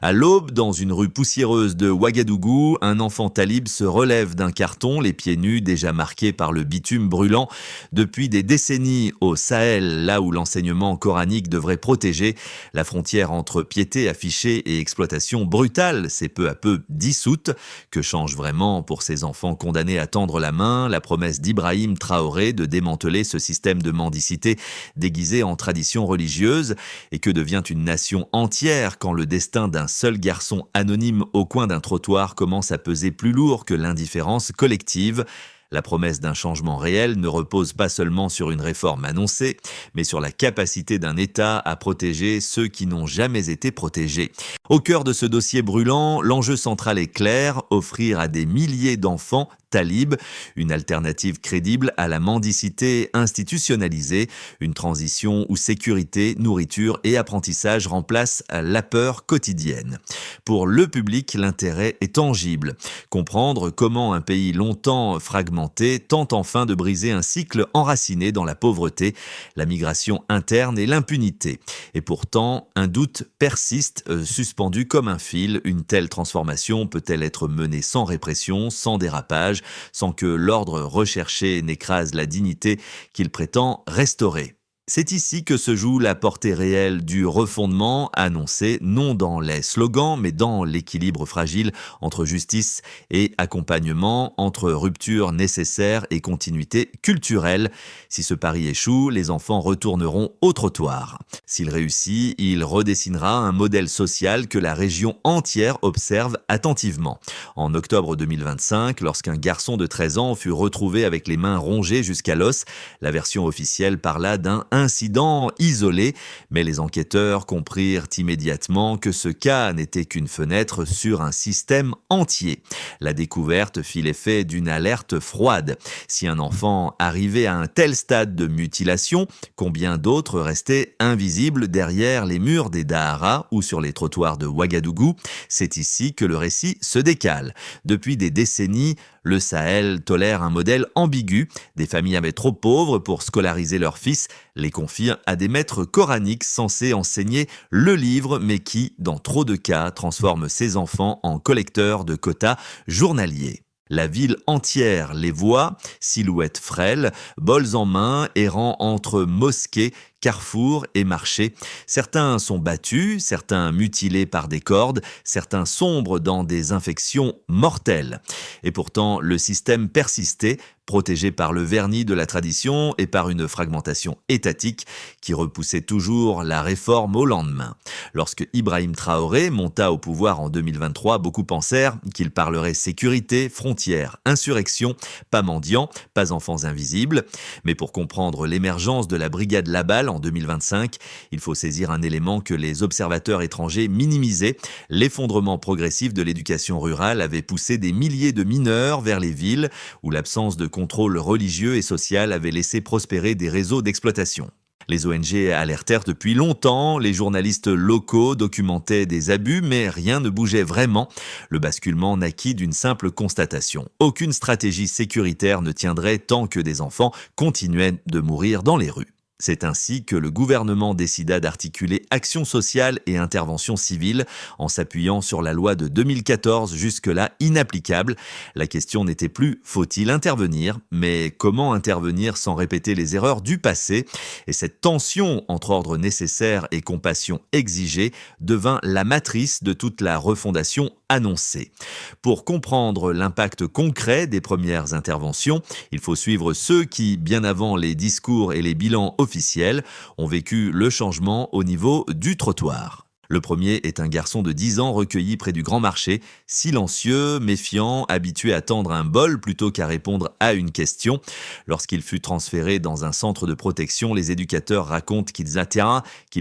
À l'aube, dans une rue poussiéreuse de Ouagadougou, un enfant talib se relève d'un carton, les pieds nus déjà marqués par le bitume brûlant. Depuis des décennies au Sahel, là où l'enseignement coranique devrait protéger, la frontière entre piété affichée et exploitation brutale s'est peu à peu dissoute. Que change vraiment pour ces enfants condamnés à tendre la main la promesse d'Ibrahim Traoré de démanteler ce système de mendicité déguisé en tradition religieuse? Et que devient une nation entière quand le destin d'un seul garçon anonyme au coin d'un trottoir commence à peser plus lourd que l'indifférence collective? La promesse d'un changement réel ne repose pas seulement sur une réforme annoncée, mais sur la capacité d'un État à protéger ceux qui n'ont jamais été protégés. Au cœur de ce dossier brûlant, l'enjeu central est clair, offrir à des milliers d'enfants talibs une alternative crédible à la mendicité institutionnalisée, une transition où sécurité, nourriture et apprentissage remplacent la peur quotidienne. Pour le public, l'intérêt est tangible. Comprendre comment un pays longtemps fragmenté tente enfin de briser un cycle enraciné dans la pauvreté, la migration interne et l'impunité. Et pourtant, un doute persiste, suspendu comme un fil. Une telle transformation peut-elle être menée sans répression, sans dérapage, sans que l'ordre recherché n'écrase la dignité qu'il prétend restaurer? C'est ici que se joue la portée réelle du refondement annoncé, non dans les slogans, mais dans l'équilibre fragile entre justice et accompagnement, entre rupture nécessaire et continuité culturelle. Si ce pari échoue, les enfants retourneront au trottoir. S'il réussit, il redessinera un modèle social que la région entière observe attentivement. En octobre 2025, lorsqu'un garçon de 13 ans fut retrouvé avec les mains rongées jusqu'à l'os, la version officielle parla d'un incident isolé, mais les enquêteurs comprirent immédiatement que ce cas n'était qu'une fenêtre sur un système entier. La découverte fit l'effet d'une alerte froide. Si un enfant arrivait à un tel stade de mutilation, combien d'autres restaient invisibles derrière les murs des Daharas ou sur les trottoirs de Ouagadougou? C'est ici que le récit se décale. Depuis des décennies, le Sahel tolère un modèle ambigu. Des familles avaient trop pauvres pour scolariser leurs fils, les confient à des maîtres coraniques censés enseigner le livre, mais qui, dans trop de cas, transforment ces enfants en collecteurs de quotas journaliers. La ville entière les voit, silhouettes frêles, bols en main, errant entre mosquées, carrefours et marchés. Certains sont battus, certains mutilés par des cordes, certains sombrent dans des infections mortelles. Et pourtant, le système persistait, protégé par le vernis de la tradition et par une fragmentation étatique qui repoussait toujours la réforme au lendemain. Lorsque Ibrahim Traoré monta au pouvoir en 2023, beaucoup pensèrent qu'il parlerait sécurité, frontières, insurrection, pas mendiants, pas enfants invisibles. Mais pour comprendre l'émergence de la brigade Laballe en 2025, il faut saisir un élément que les observateurs étrangers minimisaient. L'effondrement progressif de l'éducation rurale avait poussé des milliers de mineurs vers les villes, où l'absence de contrôle religieux et social avait laissé prospérer des réseaux d'exploitation. Les ONG alertèrent depuis longtemps, les journalistes locaux documentaient des abus, mais rien ne bougeait vraiment. Le basculement naquit d'une simple constatation. Aucune stratégie sécuritaire ne tiendrait tant que des enfants continuaient de mourir dans les rues. C'est ainsi que le gouvernement décida d'articuler action sociale et intervention civile en s'appuyant sur la loi de 2014, jusque-là inapplicable. La question n'était plus faut-il intervenir, mais comment intervenir sans répéter les erreurs du passé? Et cette tension entre ordre nécessaire et compassion exigée devint la matrice de toute la refondation annoncée. Pour comprendre l'impact concret des premières interventions, il faut suivre ceux qui, bien avant les discours et les bilans officiels, ont vécu le changement au niveau du trottoir. Le premier est un garçon de 10 ans recueilli près du Grand Marché, silencieux, méfiant, habitué à tendre un bol plutôt qu'à répondre à une question. Lorsqu'il fut transféré dans un centre de protection, les éducateurs racontent qu'il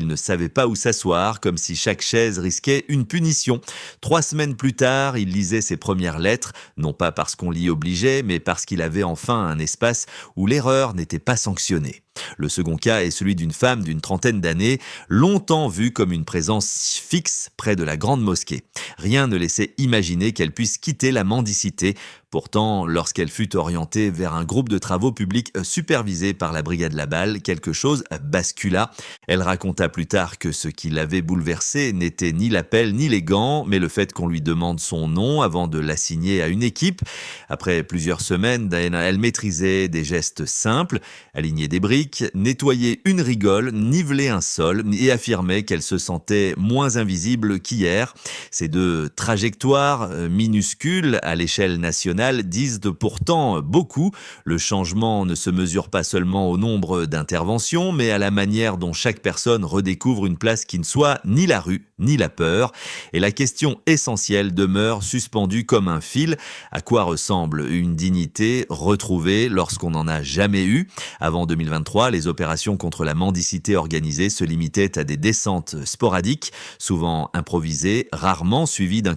ne savait pas où s'asseoir, comme si chaque chaise risquait une punition. 3 semaines plus tard, il lisait ses premières lettres, non pas parce qu'on l'y obligeait, mais parce qu'il avait enfin un espace où l'erreur n'était pas sanctionnée. Le second cas est celui d'une femme d'une trentaine d'années, longtemps vue comme une présence fixe près de la grande mosquée. Rien ne laissait imaginer qu'elle puisse quitter la mendicité. Pourtant, lorsqu'elle fut orientée vers un groupe de travaux publics supervisé par la brigade Laballe, quelque chose bascula. Elle raconta plus tard que ce qui l'avait bouleversée n'était ni l'appel ni les gants, mais le fait qu'on lui demande son nom avant de l'assigner à une équipe. Après plusieurs semaines, elle maîtrisait des gestes simples, aligner des briques, nettoyer une rigole, niveler un sol et affirmait qu'elle se sentait moins invisible qu'hier. Ces deux trajectoires minuscules à l'échelle nationale disent pourtant beaucoup. Le changement ne se mesure pas seulement au nombre d'interventions, mais à la manière dont chaque personne redécouvre une place qui ne soit ni la rue, ni la peur. Et la question essentielle demeure suspendue comme un fil. À quoi ressemble une dignité retrouvée lorsqu'on n'en a jamais eu? Avant 2023, les opérations contre la mendicité organisée se limitaient à des descentes sporadiques, souvent improvisées, rarement suivies d'un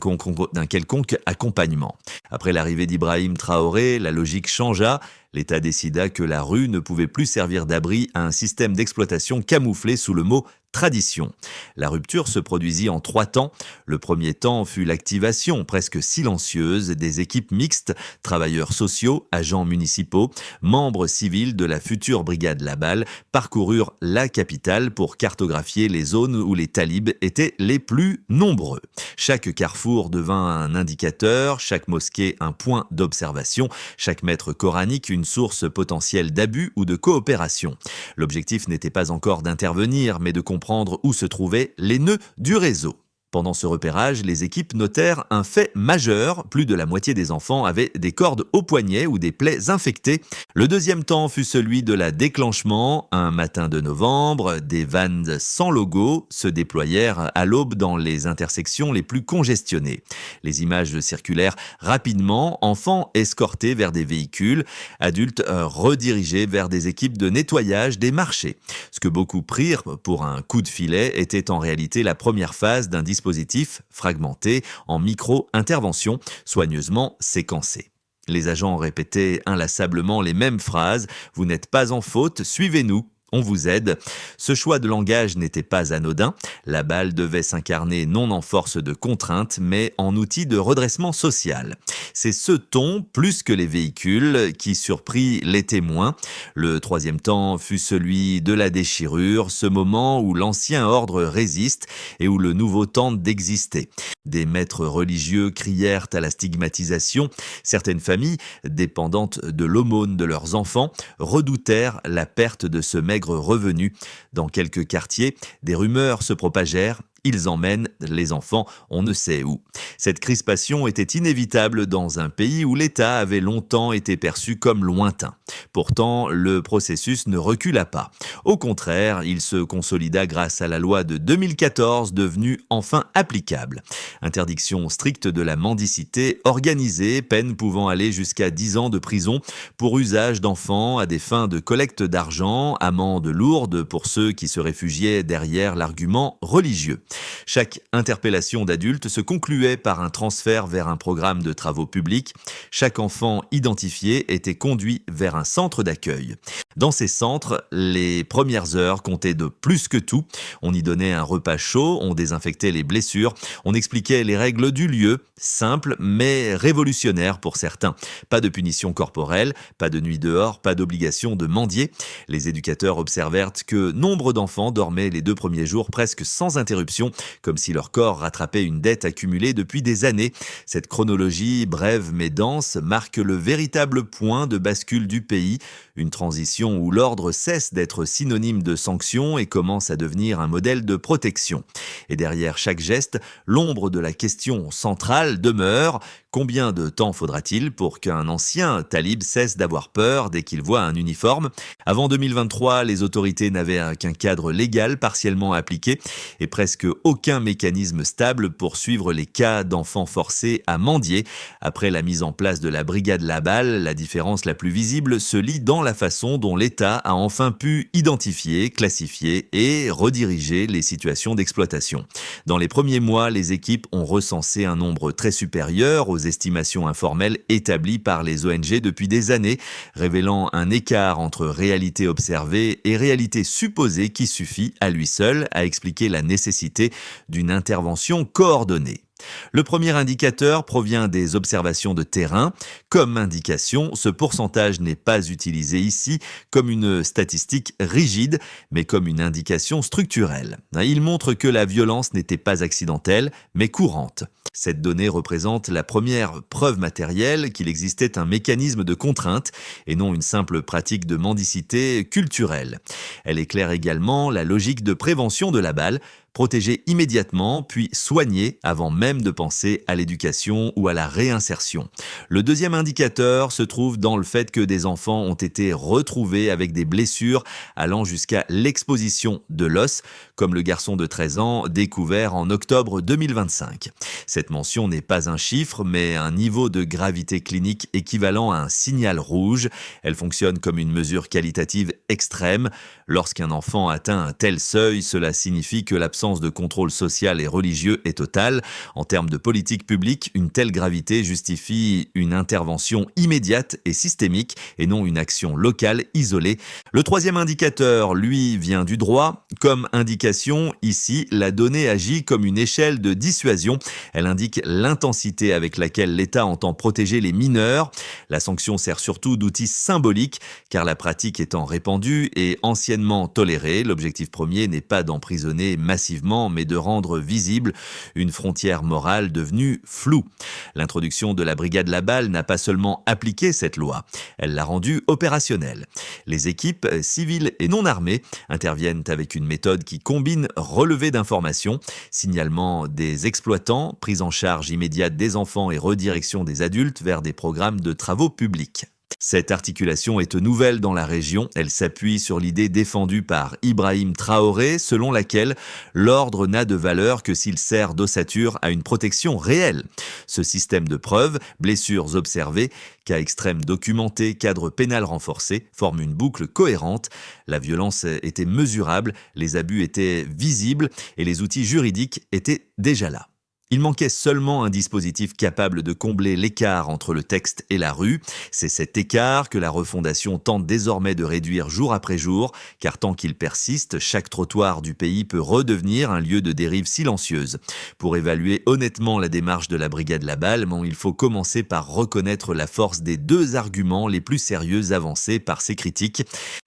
quelconque accompagnement. Après l'arrivée d'Ibrahim Traoré, la logique changea. L'État décida que la rue ne pouvait plus servir d'abri à un système d'exploitation camouflé sous le mot tradition. La rupture se produisit en 3 temps. Le premier temps fut l'activation presque silencieuse des équipes mixtes, travailleurs sociaux, agents municipaux, membres civils de la future brigade Laballe, parcoururent la capitale pour cartographier les zones où les talibs étaient les plus nombreux. Chaque carrefour devint un indicateur, chaque mosquée un point d'observation, chaque maître coranique une source potentielle d'abus ou de coopération. L'objectif n'était pas encore d'intervenir, mais de comprendre où se trouvaient les nœuds du réseau. Pendant ce repérage, les équipes notèrent un fait majeur. Plus de la moitié des enfants avaient des cordes au poignet ou des plaies infectées. Le deuxième temps fut celui de la déclenchement. Un matin de novembre, des vannes sans logo se déployèrent à l'aube dans les intersections les plus congestionnées. Les images circulèrent rapidement, enfants escortés vers des véhicules, adultes redirigés vers des équipes de nettoyage des marchés. Ce que beaucoup prirent pour un coup de filet était en réalité la première phase d'un dispositif fragmenté en micro-interventions soigneusement séquencées. Les agents répétaient inlassablement les mêmes phrases « Vous n'êtes pas en faute, suivez-nous ». On vous aide. Ce choix de langage n'était pas anodin. Laballe devait s'incarner non en force de contrainte, mais en outil de redressement social. C'est ce ton, plus que les véhicules, qui surprit les témoins. Le troisième temps fut celui de la déchirure, ce moment où l'ancien ordre résiste et où le nouveau tente d'exister. Des maîtres religieux crièrent à la stigmatisation. Certaines familles, dépendantes de l'aumône de leurs enfants, redoutèrent la perte de ce maigre revenu. Dans quelques quartiers, des rumeurs se propagèrent. Ils emmènent les enfants on ne sait où. Cette crispation était inévitable dans un pays où l'État avait longtemps été perçu comme lointain. Pourtant, le processus ne recula pas. Au contraire, il se consolida grâce à la loi de 2014 devenue enfin applicable. Interdiction stricte de la mendicité organisée, peine pouvant aller jusqu'à 10 ans de prison pour usage d'enfants à des fins de collecte d'argent, amende lourde pour ceux qui se réfugiaient derrière l'argument religieux. Chaque interpellation d'adulte se concluait par un transfert vers un programme de travaux publics. Chaque enfant identifié était conduit vers un centre d'accueil. Dans ces centres, les premières heures comptaient de plus que tout. On y donnait un repas chaud, on désinfectait les blessures, on expliquait les règles du lieu, simples mais révolutionnaires pour certains. Pas de punition corporelle, pas de nuit dehors, pas d'obligation de mendier. Les éducateurs observèrent que nombre d'enfants dormaient les 2 premiers jours presque sans interruption, comme si leur corps rattrapait une dette accumulée depuis des années. Cette chronologie, brève mais dense, marque le véritable point de bascule du pays, une transition où l'ordre cesse d'être synonyme de sanction et commence à devenir un modèle de protection. Et derrière chaque geste, l'ombre de la question centrale demeure. Combien de temps faudra-t-il pour qu'un ancien talib cesse d'avoir peur dès qu'il voit un uniforme? Avant 2023, les autorités n'avaient qu'un cadre légal partiellement appliqué et presque aucun mécanisme stable pour suivre les cas d'enfants forcés à mendier. Après la mise en place de la brigade Laballe, la différence la plus visible se lit dans la façon dont l'État a enfin pu identifier, classifier et rediriger les situations d'exploitation. Dans les premiers mois, les équipes ont recensé un nombre très supérieur aux estimations informelles établies par les ONG depuis des années, révélant un écart entre réalité observée et réalité supposée qui suffit à lui seul à expliquer la nécessité d'une intervention coordonnée. Le premier indicateur provient des observations de terrain. Comme indication, ce pourcentage n'est pas utilisé ici comme une statistique rigide, mais comme une indication structurelle. Il montre que la violence n'était pas accidentelle, mais courante. Cette donnée représente la première preuve matérielle qu'il existait un mécanisme de contrainte et non une simple pratique de mendicité culturelle. Elle éclaire également la logique de prévention de la balle, protéger immédiatement, puis soigner avant même de penser à l'éducation ou à la réinsertion. Le deuxième indicateur se trouve dans le fait que des enfants ont été retrouvés avec des blessures allant jusqu'à l'exposition de l'os, comme le garçon de 13 ans découvert en octobre 2025. Cette mention n'est pas un chiffre, mais un niveau de gravité clinique équivalent à un signal rouge. Elle fonctionne comme une mesure qualitative extrême. Lorsqu'un enfant atteint un tel seuil, cela signifie que l'absence de contrôle social et religieux est totale. En termes de politique publique, une telle gravité justifie une intervention immédiate et systémique et non une action locale isolée. Le troisième indicateur, lui, vient du droit. Comme indication, ici, la donnée agit comme une échelle de dissuasion. Elle indique l'intensité avec laquelle l'État entend protéger les mineurs. La sanction sert surtout d'outil symbolique, car la pratique étant répandue et anciennement tolérée, l'objectif premier n'est pas d'emprisonner massivement, mais de rendre visible une frontière morale devenue floue. L'introduction de la brigade Laballe n'a pas seulement appliqué cette loi, elle l'a rendue opérationnelle. Les équipes civiles et non armées interviennent avec une méthode qui combine relevé d'informations, signalement des exploitants, prise en charge immédiate des enfants et redirection des adultes vers des programmes de travaux publics. Cette articulation est nouvelle dans la région. Elle s'appuie sur l'idée défendue par Ibrahim Traoré, selon laquelle l'ordre n'a de valeur que s'il sert d'ossature à une protection réelle. Ce système de preuves, blessures observées, cas extrêmes documentés, cadre pénal renforcé, forme une boucle cohérente. La violence était mesurable, les abus étaient visibles et les outils juridiques étaient déjà là. Il manquait seulement un dispositif capable de combler l'écart entre le texte et la rue. C'est cet écart que la refondation tente désormais de réduire jour après jour, car tant qu'il persiste, chaque trottoir du pays peut redevenir un lieu de dérive silencieuse. Pour évaluer honnêtement la démarche de la brigade Laballe, il faut commencer par reconnaître la force des deux arguments les plus sérieux avancés par ces critiques.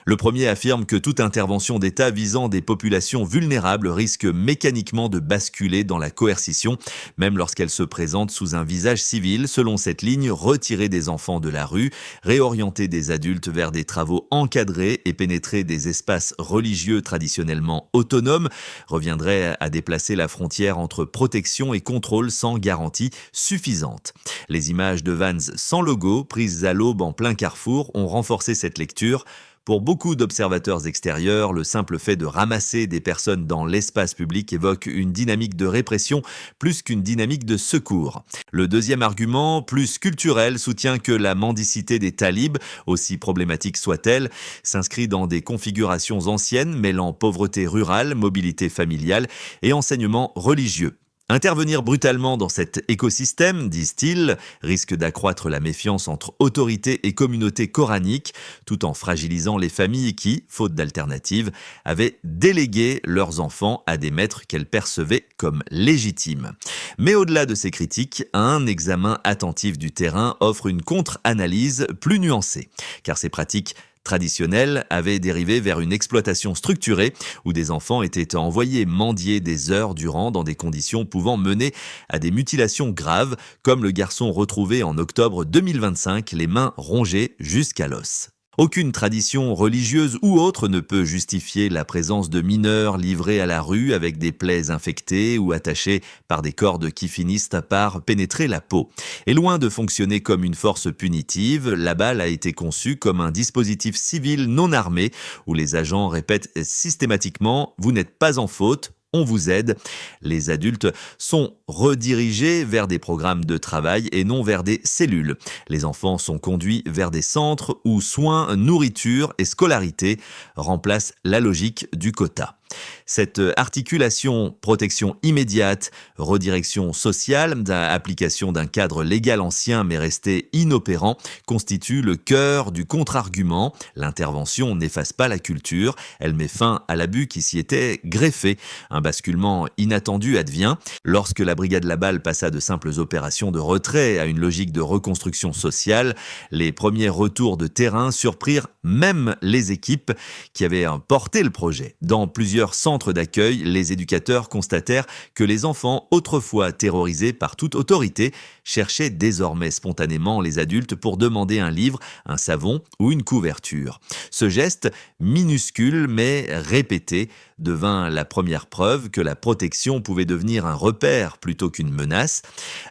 Le premier affirme que toute intervention d'État visant des populations vulnérables risque mécaniquement de basculer dans la coercition, même lorsqu'elle se présente sous un visage civil. Selon cette ligne, retirer des enfants de la rue, réorienter des adultes vers des travaux encadrés et pénétrer des espaces religieux traditionnellement autonomes reviendrait à déplacer la frontière entre protection et contrôle sans garantie suffisante. Les images de vans sans logo, prises à l'aube en plein carrefour, ont renforcé cette lecture. Pour beaucoup d'observateurs extérieurs, le simple fait de ramasser des personnes dans l'espace public évoque une dynamique de répression plus qu'une dynamique de secours. Le deuxième argument, plus culturel, soutient que la mendicité des talibs, aussi problématique soit-elle, s'inscrit dans des configurations anciennes mêlant pauvreté rurale, mobilité familiale et enseignement religieux. Intervenir brutalement dans cet écosystème, disent-ils, risque d'accroître la méfiance entre autorités et communautés coraniques, tout en fragilisant les familles qui, faute d'alternative, avaient délégué leurs enfants à des maîtres qu'elles percevaient comme légitimes. Mais au-delà de ces critiques, un examen attentif du terrain offre une contre-analyse plus nuancée, car ces pratiques traditionnelle avait dérivé vers une exploitation structurée où des enfants étaient envoyés mendier des heures durant dans des conditions pouvant mener à des mutilations graves, comme le garçon retrouvé en octobre 2025, les mains rongées jusqu'à l'os. Aucune tradition religieuse ou autre ne peut justifier la présence de mineurs livrés à la rue avec des plaies infectées ou attachés par des cordes qui finissent par pénétrer la peau. Et loin de fonctionner comme une force punitive, la balle a été conçue comme un dispositif civil non armé où les agents répètent systématiquement « Vous n'êtes pas en faute ». On vous aide. Les adultes sont redirigés vers des programmes de travail et non vers des cellules. Les enfants sont conduits vers des centres où soins, nourriture et scolarité remplacent la logique du quota. Cette articulation, protection immédiate, redirection sociale, application d'un cadre légal ancien mais resté inopérant, constitue le cœur du contre-argument. L'intervention n'efface pas la culture, elle met fin à l'abus qui s'y était greffé. Un basculement inattendu advient lorsque la brigade Laballe passa de simples opérations de retrait à une logique de reconstruction sociale. Les premiers retours de terrain surprirent même les équipes qui avaient porté le projet. Dans plusieurs centres d'accueil, les éducateurs constatèrent que les enfants, autrefois terrorisés par toute autorité, cherchaient désormais spontanément les adultes pour demander un livre, un savon ou une couverture. Ce geste, minuscule mais répété, devint la première preuve que la protection pouvait devenir un repère plutôt qu'une menace.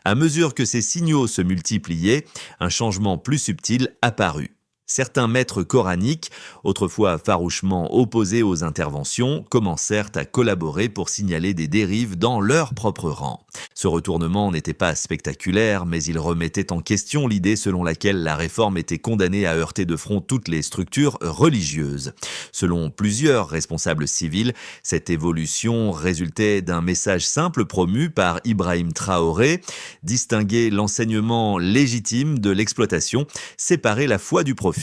À mesure que ces signaux se multipliaient, un changement plus subtil apparut. Certains maîtres coraniques, autrefois farouchement opposés aux interventions, commencèrent à collaborer pour signaler des dérives dans leurs propres rangs. Ce retournement n'était pas spectaculaire, mais il remettait en question l'idée selon laquelle la réforme était condamnée à heurter de front toutes les structures religieuses. Selon plusieurs responsables civils, cette évolution résultait d'un message simple promu par Ibrahim Traoré: distinguer l'enseignement légitime de l'exploitation, séparer la foi du profit.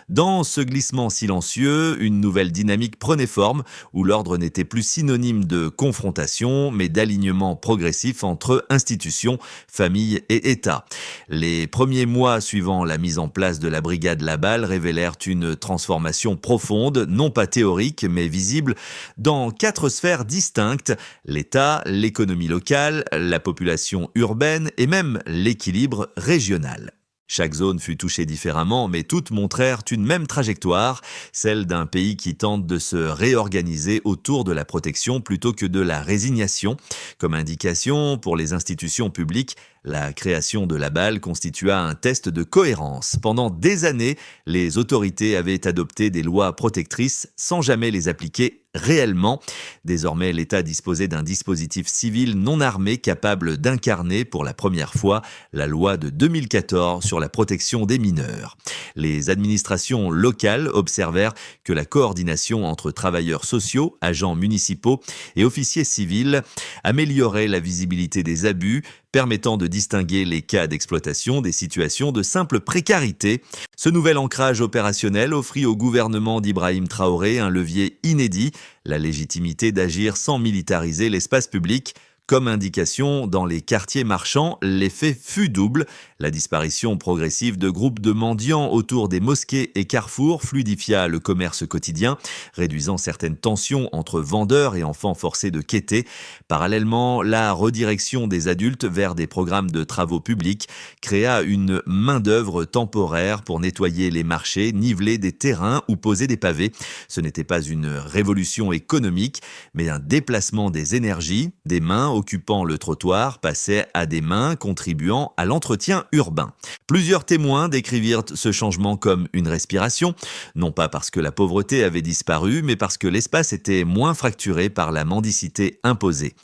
Dans ce glissement silencieux, une nouvelle dynamique prenait forme, où l'ordre n'était plus synonyme de confrontation, mais d'alignement progressif entre institutions, familles et État. Les premiers mois suivant la mise en place de la brigade Laballe révélèrent une transformation profonde, non pas théorique, mais visible dans 4 sphères distinctes: l'État, l'économie locale, la population urbaine et même l'équilibre régional. Chaque zone fut touchée différemment, mais toutes montrèrent une même trajectoire, celle d'un pays qui tente de se réorganiser autour de la protection plutôt que de la résignation. Comme indication, pour les institutions publiques, la création de Laballe constitua un test de cohérence. Pendant des années, les autorités avaient adopté des lois protectrices sans jamais les appliquer réellement. Désormais, l'État disposait d'un dispositif civil non armé capable d'incarner pour la première fois la loi de 2014 sur la protection des mineurs. Les administrations locales observèrent que la coordination entre travailleurs sociaux, agents municipaux et officiers civils améliorait la visibilité des abus, permettant de distinguer les cas d'exploitation des situations de simple précarité. Ce nouvel ancrage opérationnel offrit au gouvernement d'Ibrahim Traoré un levier inédit, la légitimité d'agir sans militariser l'espace public. Comme indication, dans les quartiers marchands, l'effet fut double. La disparition progressive de groupes de mendiants autour des mosquées et carrefours fluidifia le commerce quotidien, réduisant certaines tensions entre vendeurs et enfants forcés de quêter. Parallèlement, la redirection des adultes vers des programmes de travaux publics créa une main-d'œuvre temporaire pour nettoyer les marchés, niveler des terrains ou poser des pavés. Ce n'était pas une révolution économique, mais un déplacement des énergies, des mains occupant le trottoir passaient à des mains contribuant à l'entretien urbain. Plusieurs témoins décrivirent ce changement comme une respiration, non pas parce que la pauvreté avait disparu, mais parce que l'espace était moins fracturé par la mendicité imposée.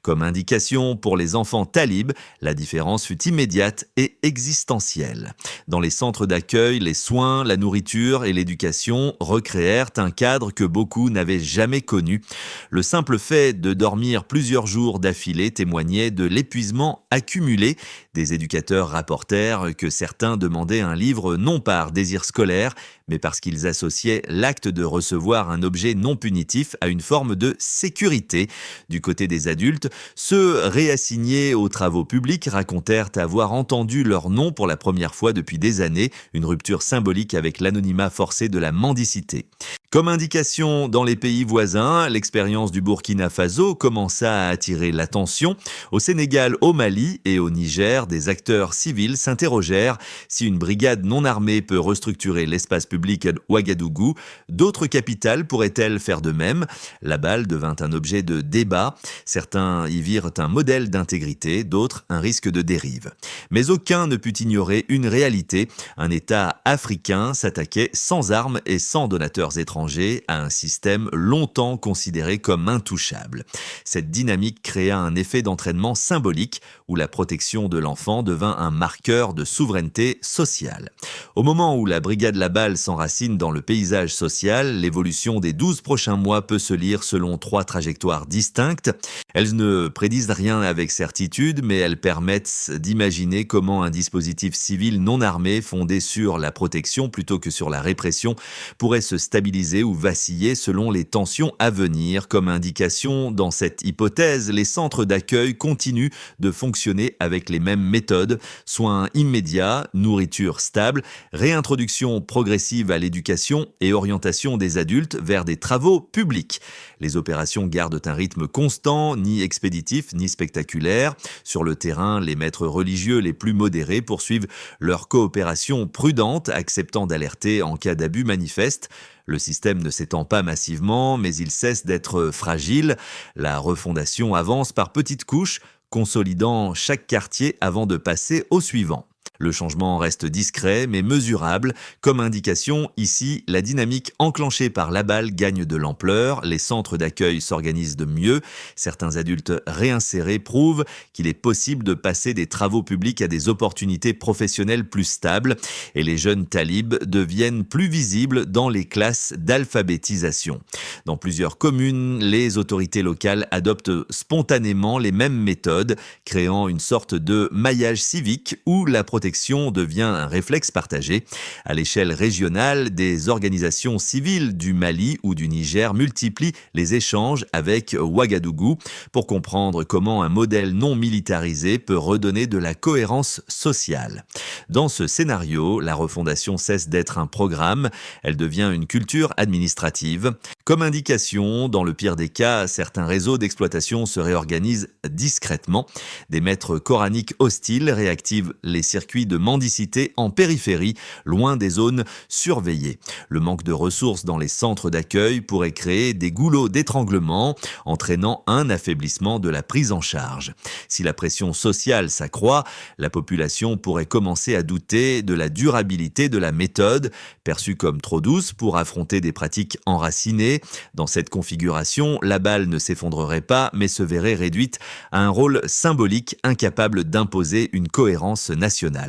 Comme indication pour les enfants talibs, la différence fut immédiate et existentielle. Dans les centres d'accueil, les soins, la nourriture et l'éducation recréèrent un cadre que beaucoup n'avaient jamais connu. Le simple fait de dormir plusieurs jours d'affilée témoignait de l'épuisement accumulé. Des éducateurs rapportèrent que certains demandaient un livre non par désir scolaire, mais parce qu'ils associaient l'acte de recevoir un objet non punitif à une forme de sécurité. Du côté des adultes, ceux réassignés aux travaux publics racontèrent avoir entendu leur nom pour la première fois depuis des années, une rupture symbolique avec l'anonymat forcé de la mendicité. Comme indication dans les pays voisins, l'expérience du Burkina Faso commença à attirer l'attention. Au Sénégal, au Mali et au Niger, des acteurs civils s'interrogèrent: si une brigade non armée peut restructurer l'espace public à Ouagadougou, d'autres capitales pourraient-elles faire de même? Laballe devint un objet de débat. Certains y virent un modèle d'intégrité, d'autres un risque de dérive. Mais aucun ne put ignorer une réalité: un État africain s'attaquait sans armes et sans donateurs étrangers étrangers à un système longtemps considéré comme intouchable. Cette dynamique créa un effet d'entraînement symbolique où la protection de l'enfant devint un marqueur de souveraineté sociale. Au moment où la brigade Laballe s'enracine dans le paysage social, l'évolution des 12 prochains mois peut se lire selon 3 trajectoires distinctes. Elles ne prédisent rien avec certitude, mais elles permettent d'imaginer comment un dispositif civil non armé fondé sur la protection plutôt que sur la répression pourrait se stabiliser ou vaciller selon les tensions à venir. Comme indication, dans cette hypothèse, les centres d'accueil continuent de fonctionner avec les mêmes méthodes: soins immédiats, nourriture stable, réintroduction progressive à l'éducation et orientation des adultes vers des travaux publics. Les opérations gardent un rythme constant, ni expéditif ni spectaculaire. Sur le terrain, les maîtres religieux les plus modérés poursuivent leur coopération prudente, acceptant d'alerter en cas d'abus manifeste. Le système ne s'étend pas massivement, mais il cesse d'être fragile. La refondation avance par petites couches, consolidant chaque quartier avant de passer au suivant. Le changement reste discret mais mesurable. Comme indication, ici, la dynamique enclenchée par Laballe gagne de l'ampleur, les centres d'accueil s'organisent de mieux, certains adultes réinsérés prouvent qu'il est possible de passer des travaux publics à des opportunités professionnelles plus stables et les jeunes talibs deviennent plus visibles dans les classes d'alphabétisation. Dans plusieurs communes, les autorités locales adoptent spontanément les mêmes méthodes, créant une sorte de maillage civique où la protection devient un réflexe partagé. À l'échelle régionale, des organisations civiles du Mali ou du Niger multiplient les échanges avec Ouagadougou pour comprendre comment un modèle non militarisé peut redonner de la cohérence sociale. Dans ce scénario, la refondation cesse d'être un programme, elle devient une culture administrative. Comme indication, dans le pire des cas, certains réseaux d'exploitation se réorganisent discrètement. Des maîtres coraniques hostiles réactivent les circuits de mendicité en périphérie, loin des zones surveillées. Le manque de ressources dans les centres d'accueil pourrait créer des goulots d'étranglement, entraînant un affaiblissement de la prise en charge. Si la pression sociale s'accroît, la population pourrait commencer à douter de la durabilité de la méthode, perçue comme trop douce pour affronter des pratiques enracinées. Dans cette configuration, Laballe ne s'effondrerait pas, mais se verrait réduite à un rôle symbolique incapable d'imposer une cohérence nationale.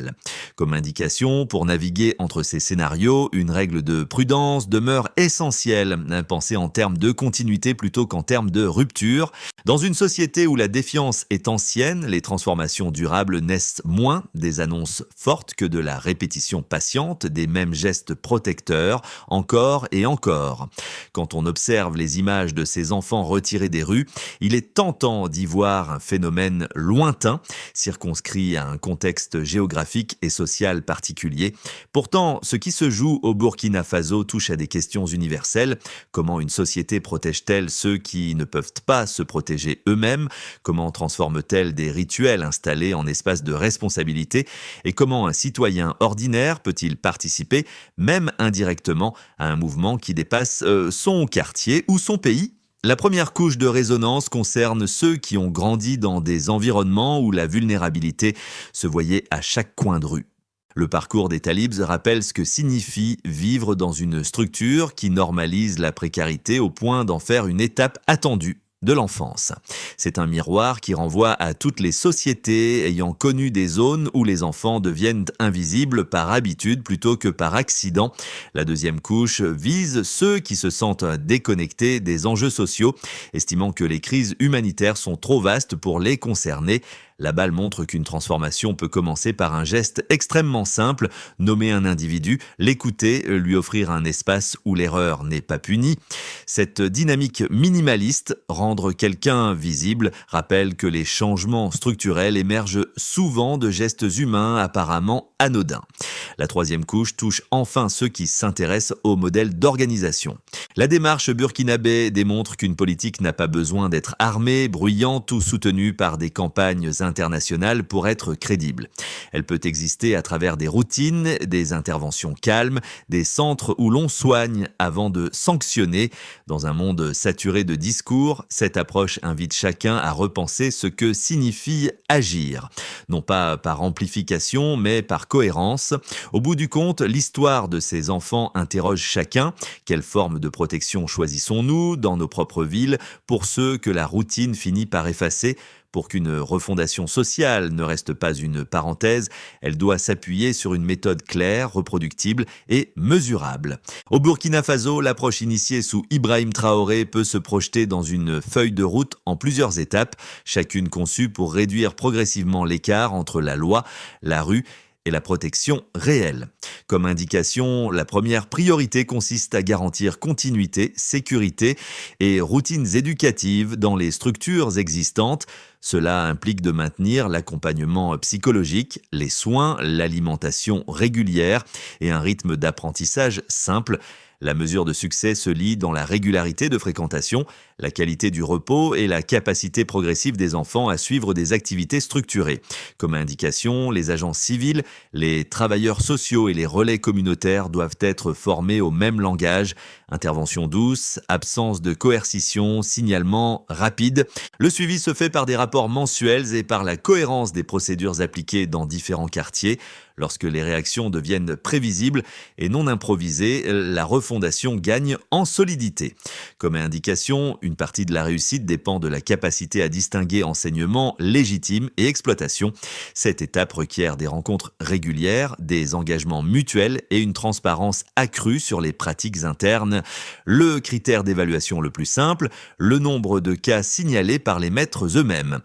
Comme indication, pour naviguer entre ces scénarios, une règle de prudence demeure essentielle, pensée en termes de continuité plutôt qu'en termes de rupture. Dans une société où la défiance est ancienne, les transformations durables naissent moins des annonces fortes que de la répétition patiente des mêmes gestes protecteurs, encore et encore. Quand on observe les images de ces enfants retirés des rues, il est tentant d'y voir un phénomène lointain, circonscrit à un contexte géographique et social particulier. Pourtant, ce qui se joue au Burkina Faso touche à des questions universelles. Comment une société protège-t-elle ceux qui ne peuvent pas se protéger eux-mêmes? Comment transforme-t-elle des rituels installés en espaces de responsabilité? Et comment un citoyen ordinaire peut-il participer, même indirectement, à un mouvement qui dépasse son quartier ou son pays? La première couche de résonance concerne ceux qui ont grandi dans des environnements où la vulnérabilité se voyait à chaque coin de rue. Le parcours des talibs rappelle ce que signifie vivre dans une structure qui normalise la précarité au point d'en faire une étape attendue de l'enfance. C'est un miroir qui renvoie à toutes les sociétés ayant connu des zones où les enfants deviennent invisibles par habitude plutôt que par accident. La deuxième couche vise ceux qui se sentent déconnectés des enjeux sociaux, estimant que les crises humanitaires sont trop vastes pour les concerner. Laballe montre qu'une transformation peut commencer par un geste extrêmement simple, nommer un individu, l'écouter, lui offrir un espace où l'erreur n'est pas punie. Cette dynamique minimaliste, rendre quelqu'un visible, rappelle que les changements structurels émergent souvent de gestes humains apparemment anodins. La troisième couche touche enfin ceux qui s'intéressent au modèle d'organisation. La démarche burkinabé démontre qu'une politique n'a pas besoin d'être armée, bruyante ou soutenue par des campagnes international pour être crédible. Elle peut exister à travers des routines, des interventions calmes, des centres où l'on soigne avant de sanctionner. Dans un monde saturé de discours, cette approche invite chacun à repenser ce que signifie agir. Non pas par amplification, mais par cohérence. Au bout du compte, l'histoire de ces enfants interroge chacun. Quelle forme de protection choisissons-nous dans nos propres villes pour ceux que la routine finit par effacer? Pour qu'une refondation sociale ne reste pas une parenthèse, elle doit s'appuyer sur une méthode claire, reproductible et mesurable. Au Burkina Faso, l'approche initiée sous Ibrahim Traoré peut se projeter dans une feuille de route en plusieurs étapes, chacune conçue pour réduire progressivement l'écart entre la loi, la rue et la protection réelle. Comme indication, la première priorité consiste à garantir continuité, sécurité et routines éducatives dans les structures existantes. Cela implique de maintenir l'accompagnement psychologique, les soins, l'alimentation régulière et un rythme d'apprentissage simple. La mesure de succès se lie dans la régularité de fréquentation, la qualité du repos et la capacité progressive des enfants à suivre des activités structurées. Comme indication, les agents civils, les travailleurs sociaux et les relais communautaires doivent être formés au même langage. Intervention douce, absence de coercition, signalement rapide. Le suivi se fait par des rapports mensuels et par la cohérence des procédures appliquées dans différents quartiers. Lorsque les réactions deviennent prévisibles et non improvisées, la refondation gagne en solidité. Comme indication, une partie de la réussite dépend de la capacité à distinguer enseignement légitime et exploitation. Cette étape requiert des rencontres régulières, des engagements mutuels et une transparence accrue sur les pratiques internes. Le critère d'évaluation le plus simple, le nombre de cas signalés par les maîtres eux-mêmes.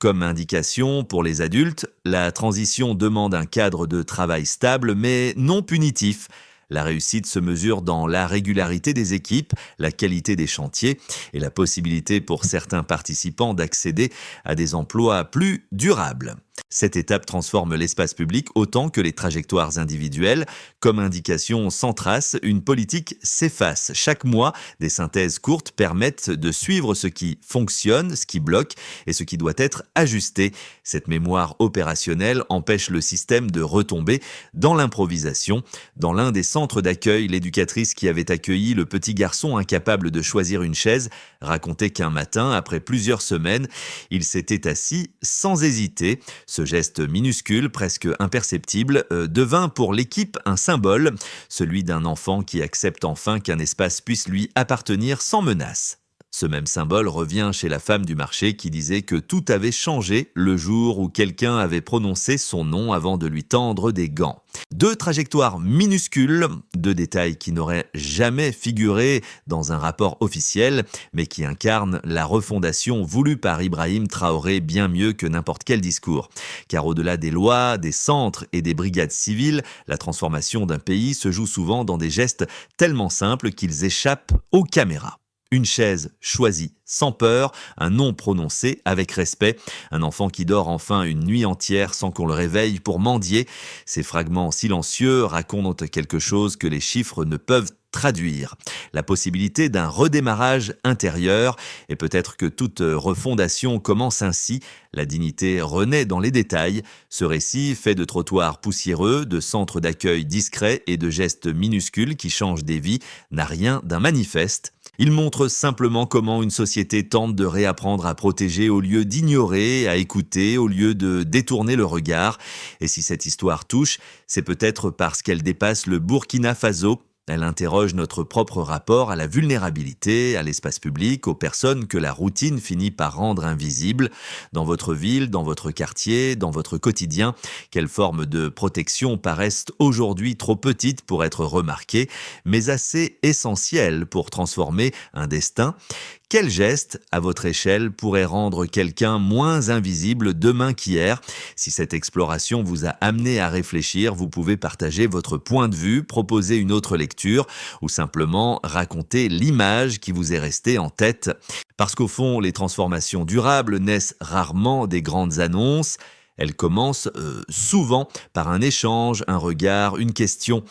Comme indication, pour les adultes, la transition demande un cadre de travail stable mais non punitif. La réussite se mesure dans la régularité des équipes, la qualité des chantiers et la possibilité pour certains participants d'accéder à des emplois plus durables. Cette étape transforme l'espace public autant que les trajectoires individuelles. Comme indication sans trace, une politique s'efface. Chaque mois, des synthèses courtes permettent de suivre ce qui fonctionne, ce qui bloque et ce qui doit être ajusté. Cette mémoire opérationnelle empêche le système de retomber dans l'improvisation. Dans l'un des centres d'accueil, l'éducatrice qui avait accueilli le petit garçon incapable de choisir une chaise racontait qu'un matin, après plusieurs semaines, il s'était assis sans hésiter. Ce geste minuscule, presque imperceptible, devint pour l'équipe un symbole, celui d'un enfant qui accepte enfin qu'un espace puisse lui appartenir sans menace. Ce même symbole revient chez la femme du marché qui disait que tout avait changé le jour où quelqu'un avait prononcé son nom avant de lui tendre des gants. Deux trajectoires minuscules, deux détails qui n'auraient jamais figuré dans un rapport officiel, mais qui incarnent la refondation voulue par Ibrahim Traoré bien mieux que n'importe quel discours. Car au-delà des lois, des centres et des brigades civiles, la transformation d'un pays se joue souvent dans des gestes tellement simples qu'ils échappent aux caméras. Une chaise choisie sans peur, un nom prononcé avec respect, un enfant qui dort enfin une nuit entière sans qu'on le réveille pour mendier. Ces fragments silencieux racontent quelque chose que les chiffres ne peuvent traduire. La possibilité d'un redémarrage intérieur, et peut-être que toute refondation commence ainsi. La dignité renaît dans les détails. Ce récit, fait de trottoirs poussiéreux, de centres d'accueil discrets et de gestes minuscules qui changent des vies, n'a rien d'un manifeste. Il montre simplement comment une société tente de réapprendre à protéger au lieu d'ignorer, à écouter au lieu de détourner le regard. Et si cette histoire touche, c'est peut-être parce qu'elle dépasse le Burkina Faso. Elle interroge notre propre rapport à la vulnérabilité, à l'espace public, aux personnes que la routine finit par rendre invisibles. Dans votre ville, dans votre quartier, dans votre quotidien, quelles formes de protection paraissent aujourd'hui trop petites pour être remarquées, mais assez essentielles pour transformer un destin? Quel geste, à votre échelle, pourrait rendre quelqu'un moins invisible demain qu'hier? Si cette exploration vous a amené à réfléchir, vous pouvez partager votre point de vue, proposer une autre lecture ou simplement raconter l'image qui vous est restée en tête. Parce qu'au fond, les transformations durables naissent rarement des grandes annonces. Elles commencent souvent par un échange, un regard, une question.